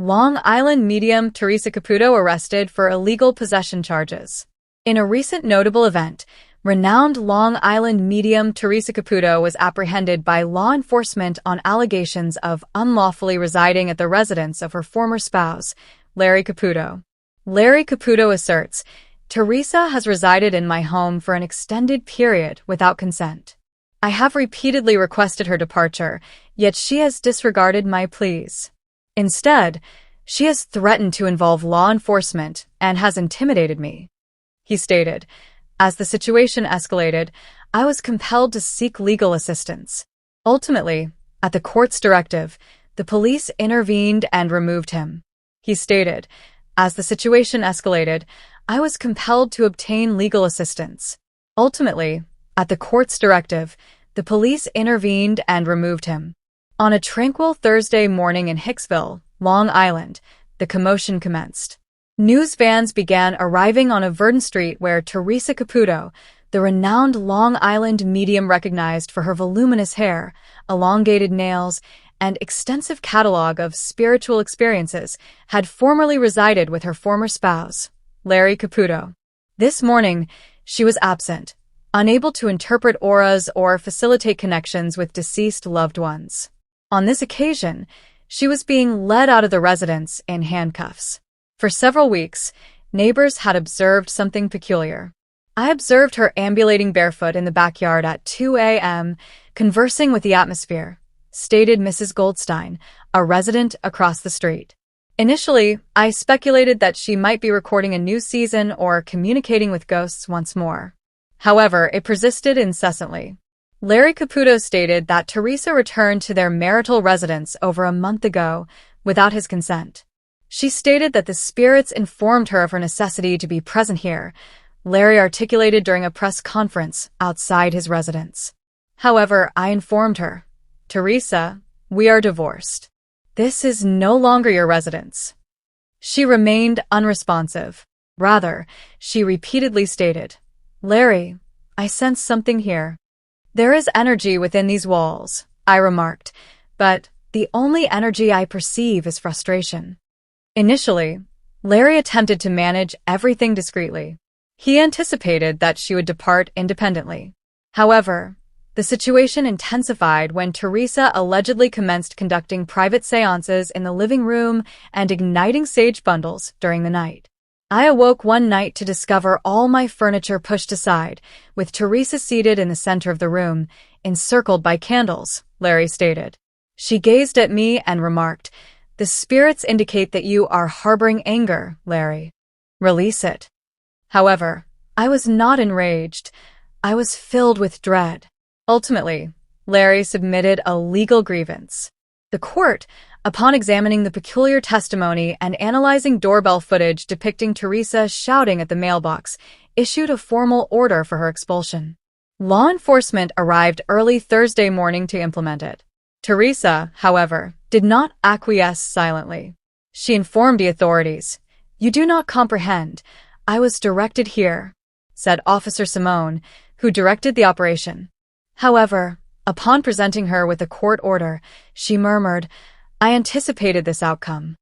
Long Island medium Theresa Caputo arrested for illegal possession charges. In a recent notable event, renowned Long Island medium Theresa Caputo was apprehended by law enforcement on allegations of unlawfully residing at the residence of her former spouse, Larry Caputo. Larry Caputo asserts, "Theresa has resided in my home for an extended period without consent. I have repeatedly requested her departure, yet she has disregarded my pleas. Instead, she has threatened to involve law enforcement and has intimidated me." He stated, "As the situation escalated, I was compelled to seek legal assistance. Ultimately, at the court's directive, the police intervened and removed him." He stated, "As the situation escalated, I was compelled to obtain legal assistance. Ultimately, at the court's directive, the police intervened and removed him." On a tranquil Thursday morning in Hicksville, Long Island, the commotion commenced. News vans began arriving on a Verdun Street where Theresa Caputo, the renowned Long Island medium recognized for her voluminous hair, elongated nails, and extensive catalog of spiritual experiences, had formerly resided with her former spouse, Larry Caputo. This morning, she was absent, unable to interpret auras or facilitate connections with deceased loved ones. On this occasion, she was being led out of the residence in handcuffs. For several weeks, neighbors had observed something peculiar. "I observed her ambulating barefoot in the backyard at 2 a.m., conversing with the atmosphere," stated Mrs. Goldstein, a resident across the street. "Initially, I speculated that she might be recording a new season or communicating with ghosts once more. However, it persisted incessantly." Larry Caputo stated that Theresa returned to their marital residence over a month ago without his consent. She stated that the spirits informed her of her necessity to be present here, Larry articulated during a press conference outside his residence. "However, I informed her, 'Theresa, we are divorced. This is no longer your residence.' She remained unresponsive. Rather, she repeatedly stated, 'Larry, I sense something here. There is energy within these walls,' I remarked, 'but the only energy I perceive is frustration.'" Initially, Larry attempted to manage everything discreetly. He anticipated that she would depart independently. However, the situation intensified when Theresa allegedly commenced conducting private seances in the living room and igniting sage bundles during the night. "I awoke one night to discover all my furniture pushed aside, with Theresa seated in the center of the room, encircled by candles," Larry stated. "She gazed at me and remarked, 'The spirits indicate that you are harboring anger, Larry. Release it.' However, I was not enraged. I was filled with dread." Ultimately, Larry submitted a legal grievance. The court, upon examining the peculiar testimony and analyzing doorbell footage depicting Theresa shouting at the mailbox, issued a formal order for her expulsion. Law enforcement arrived early Thursday morning to implement it. Theresa, however, did not acquiesce silently. She informed the authorities, "You do not comprehend. I was directed here," said Officer Simone, who directed the operation. However, upon presenting her with a court order, she murmured, "I anticipated this outcome.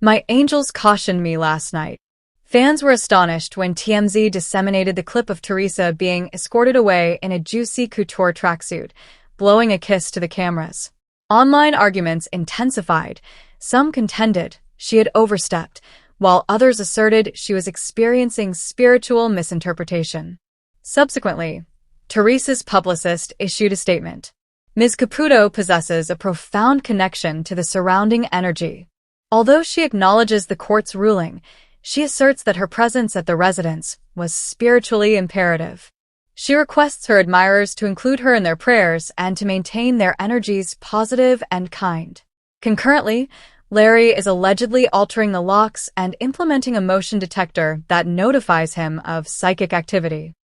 My angels cautioned me last night." Fans were astonished when TMZ disseminated the clip of Theresa being escorted away in a juicy couture tracksuit, blowing a kiss to the cameras. Online arguments intensified. Some contended she had overstepped, while others asserted she was experiencing spiritual misinterpretation. Subsequently, Theresa's publicist issued a statement. "Ms. Caputo possesses a profound connection to the surrounding energy. Although she acknowledges the court's ruling, she asserts that her presence at the residence was spiritually imperative. She requests her admirers to include her in their prayers and to maintain their energies positive and kind." Concurrently, Larry is allegedly altering the locks and implementing a motion detector that notifies him of psychic activity.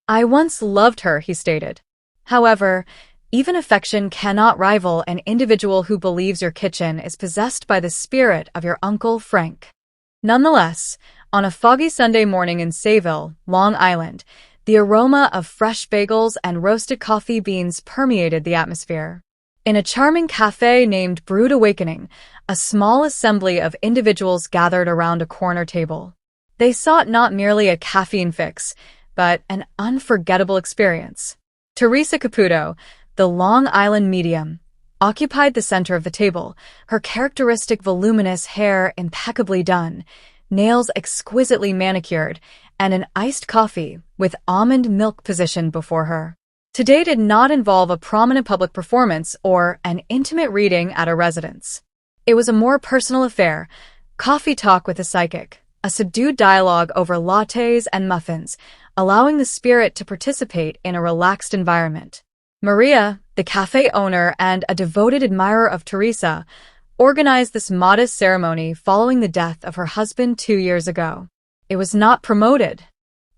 "I once loved her," he stated. However, even affection cannot rival an individual who believes your kitchen is possessed by the spirit of your Uncle Frank. Nonetheless, on a foggy Sunday morning in Sayville, Long Island, the aroma of fresh bagels and roasted coffee beans permeated the atmosphere. In a charming cafe named Brood Awakening, a small assembly of individuals gathered around a corner table. They sought not merely a caffeine fix, but an unforgettable experience. Theresa Caputo, the Long Island medium, occupied the center of the table, her characteristic voluminous hair impeccably done, nails exquisitely manicured, and an iced coffee with almond milk positioned before her. Today did not involve a prominent public performance or an intimate reading at a residence. It was a more personal affair, coffee talk with a psychic, a subdued dialogue over lattes and muffins, allowing the spirit to participate in a relaxed environment. Maria, the cafe owner and a devoted admirer of Theresa, organized this modest ceremony following the death of her husband 2 years ago. It was not promoted.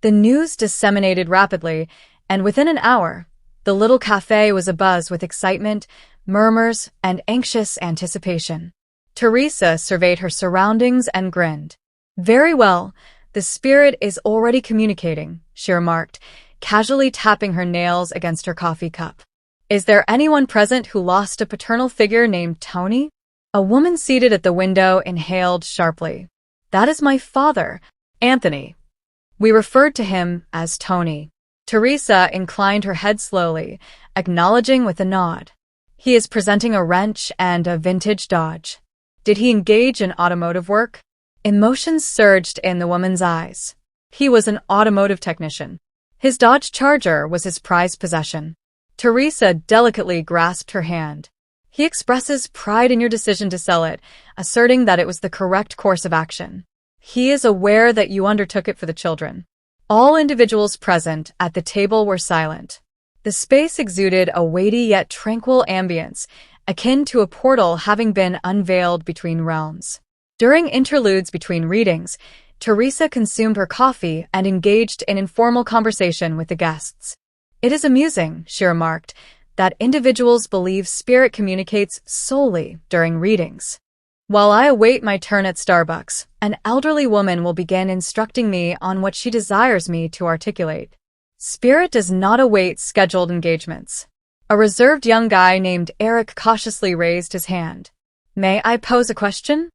The news disseminated rapidly, and within an hour, the little cafe was abuzz with excitement, murmurs, and anxious anticipation. Theresa surveyed her surroundings and grinned. "Very well, the spirit is already communicating," she remarked, casually tapping her nails against her coffee cup. "Is there anyone present who lost a paternal figure named Tony?" A woman seated at the window inhaled sharply. "That is my father, Anthony." We referred to him as Tony. Theresa inclined her head slowly, acknowledging with a nod. "He is presenting a wrench and a vintage Dodge." "Did he engage in automotive work?" Emotions surged in the woman's eyes. "He was an automotive technician. His Dodge Charger was his prized possession." Theresa delicately grasped her hand. "He expresses pride in your decision to sell it, asserting that it was the correct course of action. He is aware that you undertook it for the children." All individuals present at the table were silent. The space exuded a weighty yet tranquil ambience, akin to a portal having been unveiled between realms. During interludes between readings, Theresa consumed her coffee and engaged in informal conversation with the guests. "It is amusing," she remarked, "that individuals believe spirit communicates solely during readings. While I await my turn at Starbucks, an elderly woman will begin instructing me on what she desires me to articulate. Spirit does not await scheduled engagements." A reserved young guy named Eric cautiously raised his hand. "May I pose a question?"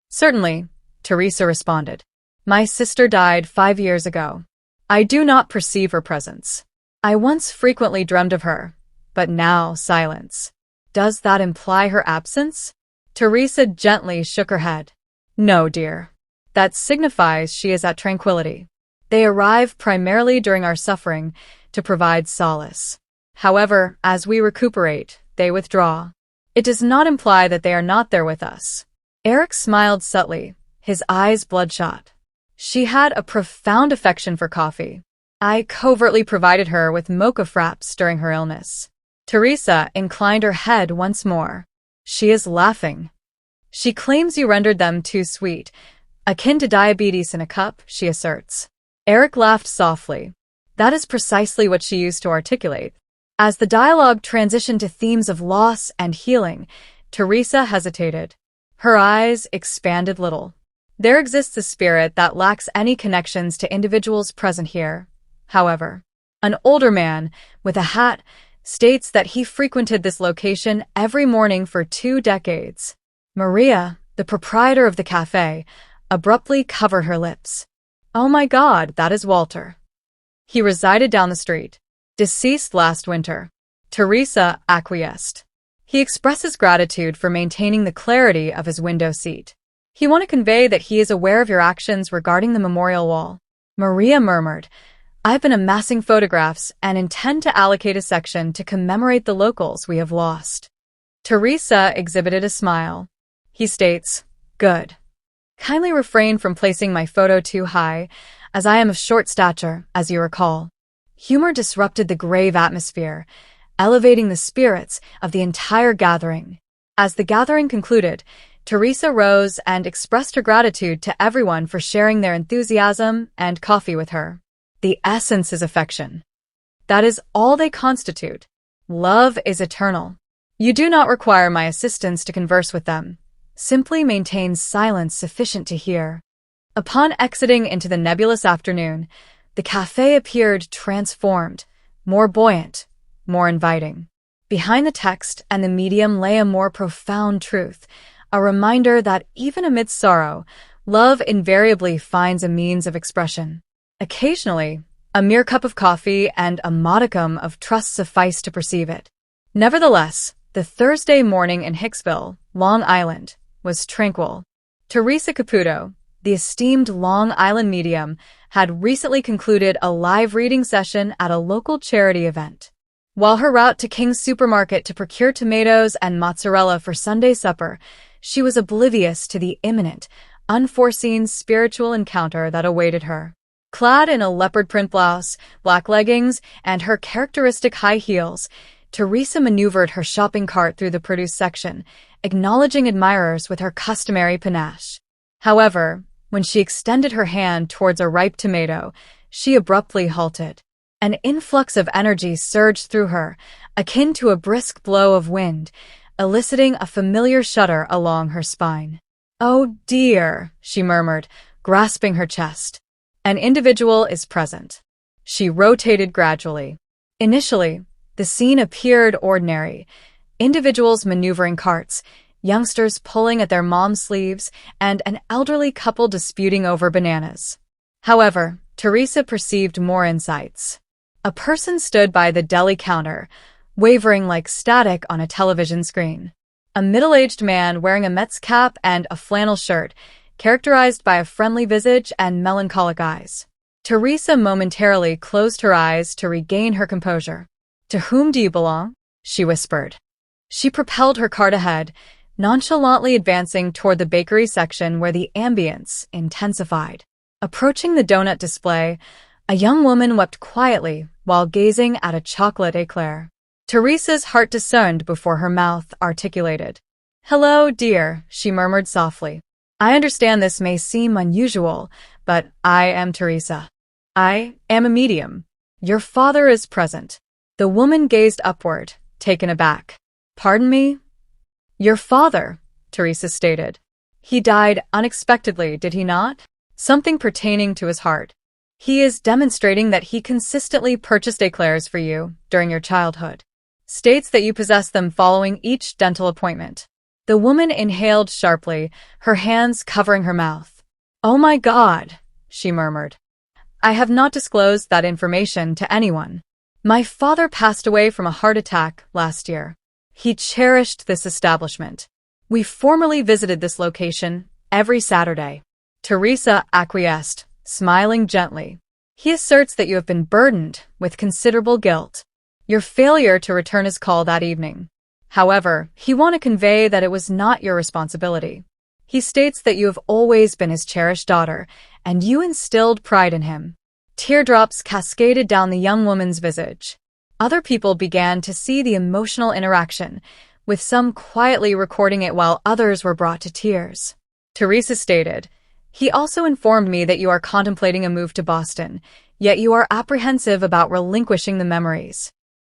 "Certainly," Theresa responded. "My sister died 5 years ago. I do not perceive her presence. I once frequently dreamed of her, but now silence. Does that imply her absence?" Theresa gently shook her head. "No, dear. That signifies she is at tranquility. They arrive primarily during our suffering to provide solace. However, as we recuperate, they withdraw. It does not imply that they are not there with us." Eric smiled subtly, his eyes bloodshot. "She had a profound affection for coffee. I covertly provided her with mocha fraps during her illness." Theresa inclined her head once more. "She is laughing. She claims you rendered them too sweet, akin to diabetes in a cup," she asserts. Eric laughed softly. "That is precisely what she used to articulate." As the dialogue transitioned to themes of loss and healing, Theresa hesitated. Her eyes expanded little. "There exists a spirit that lacks any connections to individuals present here. However, an older man, with a hat, states that he frequented this location every morning for 2 decades. Maria, the proprietor of the cafe, abruptly covered her lips. "Oh my God, that is Walter. He resided down the street. Deceased last winter." Theresa acquiesced. "He expresses gratitude for maintaining the clarity of his window seat. He wants to convey that he is aware of your actions regarding the memorial wall." Maria murmured, "I've been amassing photographs and intend to allocate a section to commemorate the locals we have lost." Theresa exhibited a smile. He states, "Good. Kindly refrain from placing my photo too high, as I am of short stature, as you recall." Humor disrupted the grave atmosphere, elevating the spirits of the entire gathering. As the gathering concluded, Theresa rose and expressed her gratitude to everyone for sharing their enthusiasm and coffee with her. The essence is affection. That is all they constitute. Love is eternal. You do not require my assistance to converse with them. Simply maintain silence sufficient to hear. Upon exiting into the nebulous afternoon, the cafe appeared transformed, more buoyant, more inviting. Behind the text and the medium lay a more profound truth, a reminder that even amidst sorrow, love invariably finds a means of expression. Occasionally, a mere cup of coffee and a modicum of trust suffice to perceive it. Nevertheless, the Thursday morning in Hicksville, Long Island, was tranquil. Theresa Caputo, the esteemed Long Island medium, had recently concluded a live reading session at a local charity event. While her route to King's Supermarket to procure tomatoes and mozzarella for Sunday supper, she was oblivious to the imminent, unforeseen spiritual encounter that awaited her. Clad in a leopard print blouse, black leggings, and her characteristic high heels, Theresa maneuvered her shopping cart through the produce section, acknowledging admirers with her customary panache. However, when she extended her hand towards a ripe tomato, she abruptly halted. An influx of energy surged through her, akin to a brisk blow of wind, eliciting a familiar shudder along her spine. "Oh dear," she murmured, grasping her chest. "An individual is present." She rotated gradually. Initially, the scene appeared ordinary. Individuals maneuvering carts, youngsters pulling at their mom's sleeves, and an elderly couple disputing over bananas. However, Theresa perceived more insights. A person stood by the deli counter, wavering like static on a television screen. A middle-aged man wearing a Mets cap and a flannel shirt, characterized by a friendly visage and melancholic eyes. Theresa momentarily closed her eyes to regain her composure. "To whom do you belong?" she whispered. She propelled her cart ahead, nonchalantly advancing toward the bakery section where the ambience intensified. Approaching the donut display, a young woman wept quietly while gazing at a chocolate eclair. Theresa's heart discerned before her mouth articulated. "Hello, dear," she murmured softly. "I understand this may seem unusual, but I am Theresa. I am a medium. Your father is present." The woman gazed upward, taken aback. "Pardon me?" "Your father," Theresa stated. "He died unexpectedly, did he not?" "Something pertaining to his heart. He is demonstrating that he consistently purchased eclairs for you during your childhood. States that you possess them following each dental appointment." The woman inhaled sharply, her hands covering her mouth. "Oh my God," she murmured. "I have not disclosed that information to anyone. My father passed away from a heart attack last year. He cherished this establishment. We formerly visited this location every Saturday." Theresa acquiesced, smiling gently. "He asserts that you have been burdened with considerable guilt. Your failure to return his call that evening. However, he wants to convey that it was not your responsibility. He states that you have always been his cherished daughter, and you instilled pride in him." Teardrops cascaded down the young woman's visage. Other people began to see the emotional interaction, with some quietly recording it while others were brought to tears. Theresa stated, "He also informed me that you are contemplating a move to Boston, yet you are apprehensive about relinquishing the memories.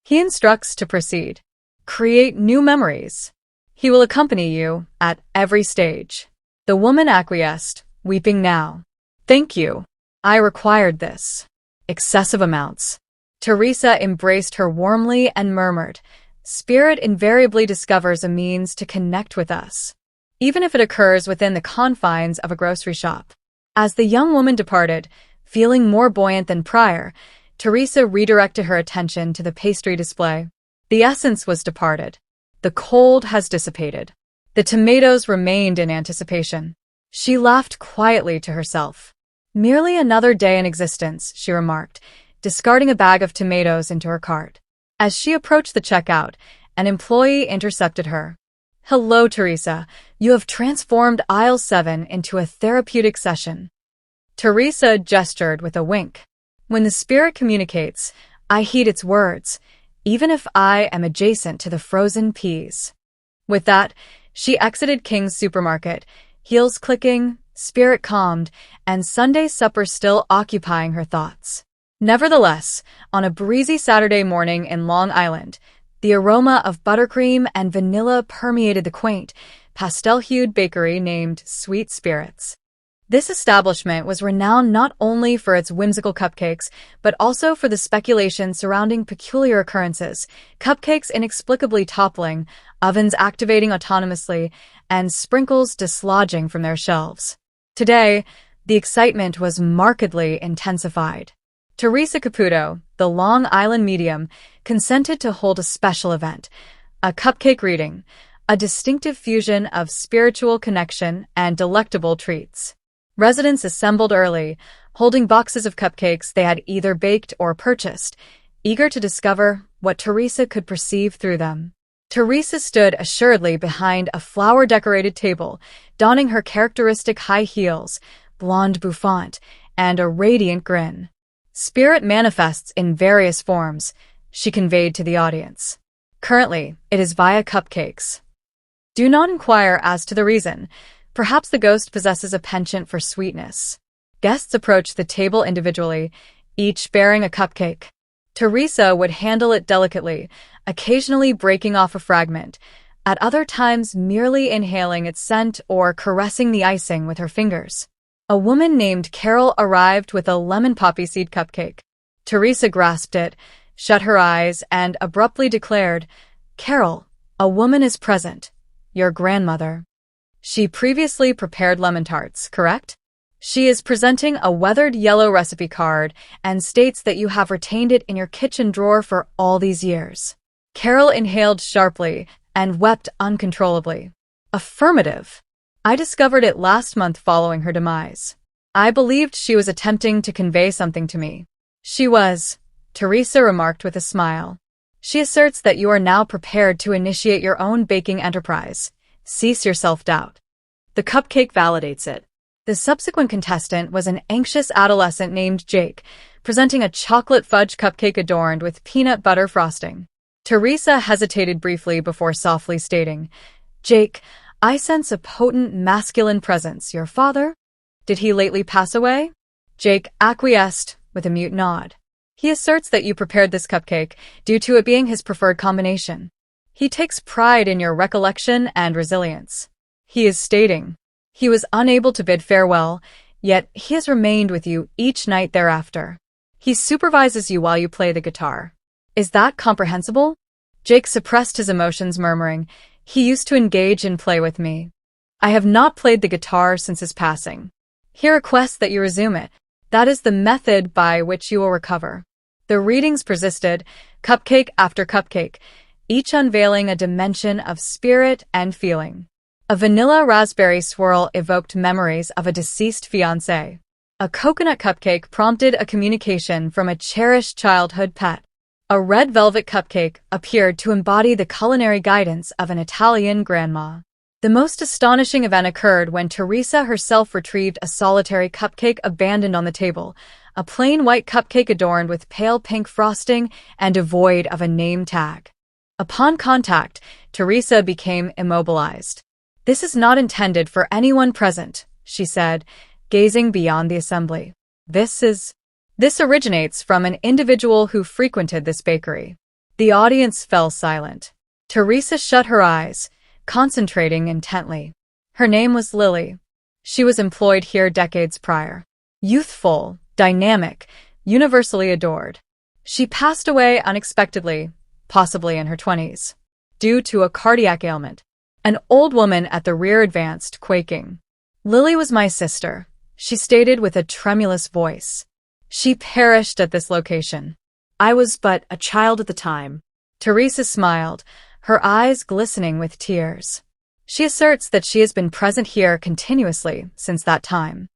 He instructs to proceed. Create new memories. He will accompany you at every stage." The woman acquiesced, weeping now. "Thank you. I required this. Excessive amounts." Theresa embraced her warmly and murmured, "Spirit invariably discovers a means to connect with us, even if it occurs within the confines of a grocery shop." As the young woman departed, feeling more buoyant than prior, Theresa redirected her attention to the pastry display. The essence was departed. The cold has dissipated. The tomatoes remained in anticipation. She laughed quietly to herself. "Merely another day in existence," she remarked, discarding a bag of tomatoes into her cart. As she approached the checkout, an employee intercepted her. "Hello, Theresa. You have transformed aisle 7 into a therapeutic session." Theresa gestured with a wink. "When the spirit communicates, I heed its words, even if I am adjacent to the frozen peas." With that, she exited King's Supermarket, heels clicking, spirit calmed, and Sunday supper still occupying her thoughts. Nevertheless, on a breezy Saturday morning in Long Island, the aroma of buttercream and vanilla permeated the quaint, pastel-hued bakery named Sweet Spirits. This establishment was renowned not only for its whimsical cupcakes, but also for the speculation surrounding peculiar occurrences, cupcakes inexplicably toppling, ovens activating autonomously, and sprinkles dislodging from their shelves. Today, the excitement was markedly intensified. Theresa Caputo, the Long Island medium, consented to hold a special event, a cupcake reading, a distinctive fusion of spiritual connection and delectable treats. Residents assembled early, holding boxes of cupcakes they had either baked or purchased, eager to discover what Theresa could perceive through them. Theresa stood assuredly behind a flower-decorated table, donning her characteristic high heels, blonde bouffant, and a radiant grin. Spirit manifests in various forms, she conveyed to the audience. Currently, it is via cupcakes. Do not inquire as to the reason. Perhaps the ghost possesses a penchant for sweetness. Guests approached the table individually, each bearing a cupcake. Theresa would handle it delicately, occasionally breaking off a fragment, at other times merely inhaling its scent or caressing the icing with her fingers. A woman named Carol arrived with a lemon poppy seed cupcake. Theresa grasped it, shut her eyes, and abruptly declared, "Carol, a woman is present. Your grandmother. She previously prepared lemon tarts, correct? She is presenting a weathered yellow recipe card and states that you have retained it in your kitchen drawer for all these years." Carol inhaled sharply and wept uncontrollably. Affirmative. I discovered it last month following her demise. I believed she was attempting to convey something to me. She was, Theresa remarked with a smile. She asserts that you are now prepared to initiate your own baking enterprise. Cease your self-doubt. The cupcake validates it. The subsequent contestant was an anxious adolescent named Jake, presenting a chocolate fudge cupcake adorned with peanut butter frosting. Theresa hesitated briefly before softly stating, "Jake, I sense a potent masculine presence. Your father? Did he lately pass away?" Jake acquiesced with a mute nod. He asserts that you prepared this cupcake due to it being his preferred combination. He takes pride in your recollection and resilience. He is stating he was unable to bid farewell, yet he has remained with you each night thereafter. He supervises you while you play the guitar. Is that comprehensible? Jake suppressed his emotions, murmuring, "He used to engage in play with me. I have not played the guitar since his passing. He requests that you resume it. That is the method by which you will recover." The readings persisted, cupcake after cupcake, each unveiling a dimension of spirit and feeling. A vanilla raspberry swirl evoked memories of a deceased fiancé. A coconut cupcake prompted a communication from a cherished childhood pet. A red velvet cupcake appeared to embody the culinary guidance of an Italian grandma. The most astonishing event occurred when Theresa herself retrieved a solitary cupcake abandoned on the table, a plain white cupcake adorned with pale pink frosting and devoid of a name tag. Upon contact, Theresa became immobilized. "This is not intended for anyone present," she said, gazing beyond the assembly. This originates from an individual who frequented this bakery." The audience fell silent. Theresa shut her eyes, concentrating intently. Her name was Lily. She was employed here decades prior. Youthful, dynamic, universally adored. She passed away unexpectedly, possibly in her 20s, due to a cardiac ailment. An old woman at the rear advanced, quaking. "Lily was my sister," she stated with a tremulous voice. "She perished at this location. I was but a child at the time." Theresa smiled, her eyes glistening with tears. She asserts that she has been present here continuously since that time,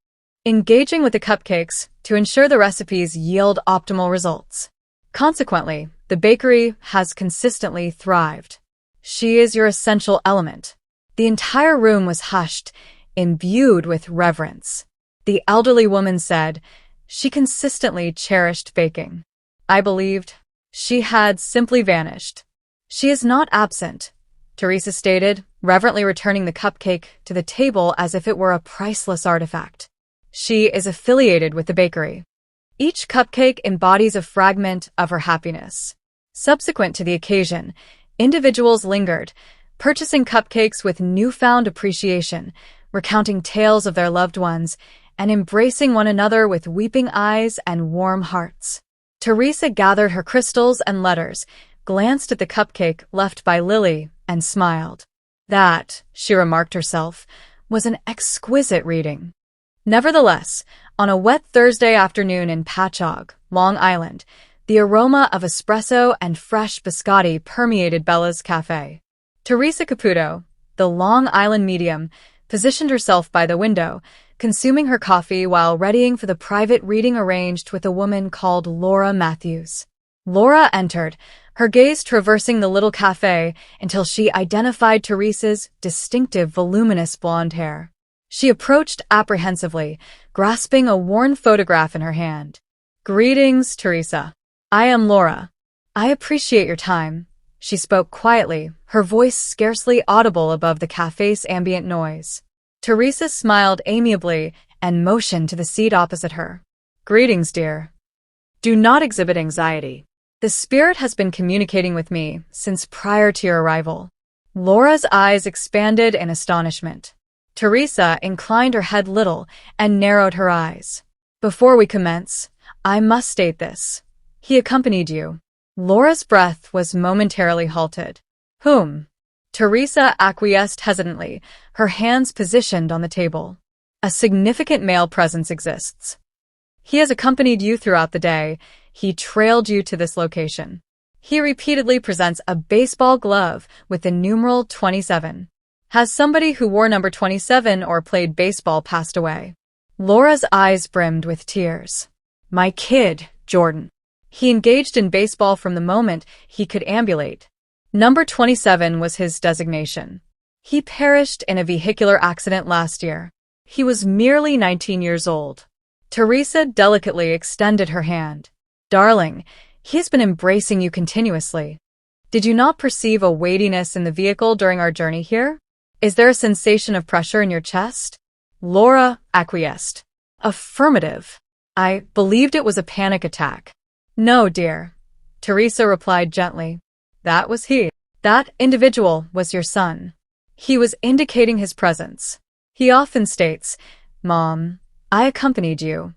engaging with the cupcakes to ensure the recipes yield optimal results. Consequently, the bakery has consistently thrived. She is your essential element. The entire room was hushed, imbued with reverence. The elderly woman said, "She consistently cherished baking. I believed she had simply vanished." "She is not absent," Theresa stated, reverently returning the cupcake to the table as if it were a priceless artifact. "She is affiliated with the bakery." Each cupcake embodies a fragment of her happiness. Subsequent to the occasion, individuals lingered, purchasing cupcakes with newfound appreciation, recounting tales of their loved ones, and embracing one another with weeping eyes and warm hearts. Theresa gathered her crystals and letters, glanced at the cupcake left by Lily, and smiled. That, she remarked herself, was an exquisite reading. Nevertheless, on a wet Thursday afternoon in Patchogue, Long Island, the aroma of espresso and fresh biscotti permeated Bella's cafe. Theresa Caputo, the Long Island medium, positioned herself by the window, consuming her coffee while readying for the private reading arranged with a woman called Laura Matthews. Laura entered, her gaze traversing the little cafe until she identified Theresa's distinctive voluminous blonde hair. She approached apprehensively, grasping a worn photograph in her hand. "Greetings, Theresa. I am Laura. I appreciate your time," she spoke quietly, her voice scarcely audible above the cafe's ambient noise. Theresa smiled amiably and motioned to the seat opposite her. "Greetings, dear. Do not exhibit anxiety. The spirit has been communicating with me since prior to your arrival." Laura's eyes expanded in astonishment. Theresa inclined her head little and narrowed her eyes. "Before we commence, I must state this. He accompanied you." Laura's breath was momentarily halted. "Whom?" Theresa acquiesced hesitantly, her hands positioned on the table. "A significant male presence exists. He has accompanied you throughout the day. He trailed you to this location. He repeatedly presents a baseball glove with the numeral 27. Has somebody who wore number 27 or played baseball passed away?" Laura's eyes brimmed with tears. "My kid, Jordan. He engaged in baseball from the moment he could ambulate. Number 27 was his designation. He perished in a vehicular accident last year. He was merely 19 years old." Theresa delicately extended her hand. "Darling, he has been embracing you continuously. Did you not perceive a weightiness in the vehicle during our journey here? Is there a sensation of pressure in your chest?" Laura acquiesced. "Affirmative. I believed it was a panic attack." "No, dear," Theresa replied gently. "That was he. That individual was your son. He was indicating his presence. He often states, 'Mom, I accompanied you.'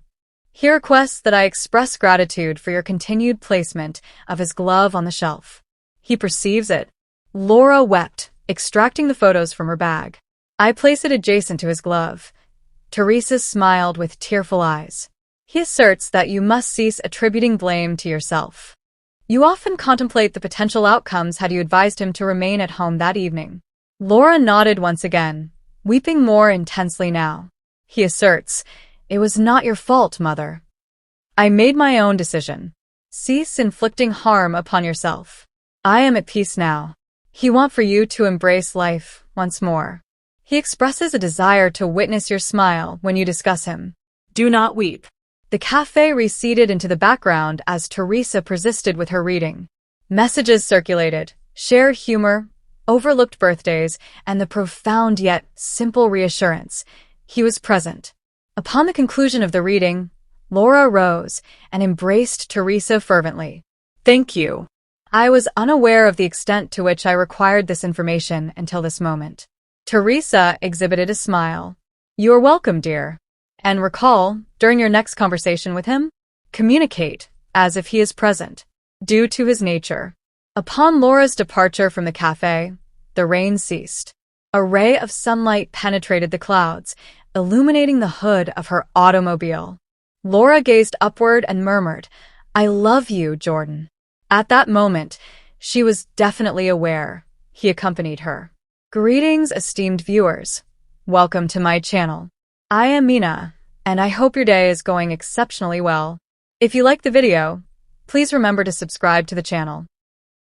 He requests that I express gratitude for your continued placement of his glove on the shelf. He perceives it." Laura wept, extracting the photos from her bag. "I place it adjacent to his glove." Theresa smiled with tearful eyes. "He asserts that you must cease attributing blame to yourself. You often contemplate the potential outcomes had you advised him to remain at home that evening." Laura nodded once again, weeping more intensely now. "He asserts, 'It was not your fault, mother. I made my own decision. Cease inflicting harm upon yourself. I am at peace now.' He wants for you to embrace life once more. He expresses a desire to witness your smile when you discuss him. Do not weep." The cafe receded into the background as Theresa persisted with her reading. Messages circulated, shared humor, overlooked birthdays, and the profound yet simple reassurance. He was present. Upon the conclusion of the reading, Laura rose and embraced Theresa fervently. "Thank you. I was unaware of the extent to which I required this information until this moment." Theresa exhibited a smile. "You are welcome, dear. And recall, during your next conversation with him, communicate as if he is present, due to his nature." Upon Laura's departure from the cafe, the rain ceased. A ray of sunlight penetrated the clouds, illuminating the hood of her automobile. Laura gazed upward and murmured, "I love you, Jordan." At that moment, she was definitely aware he accompanied her. Greetings, esteemed viewers. Welcome to my channel. I am Mina, and I hope your day is going exceptionally well. If you like the video, please remember to subscribe to the channel.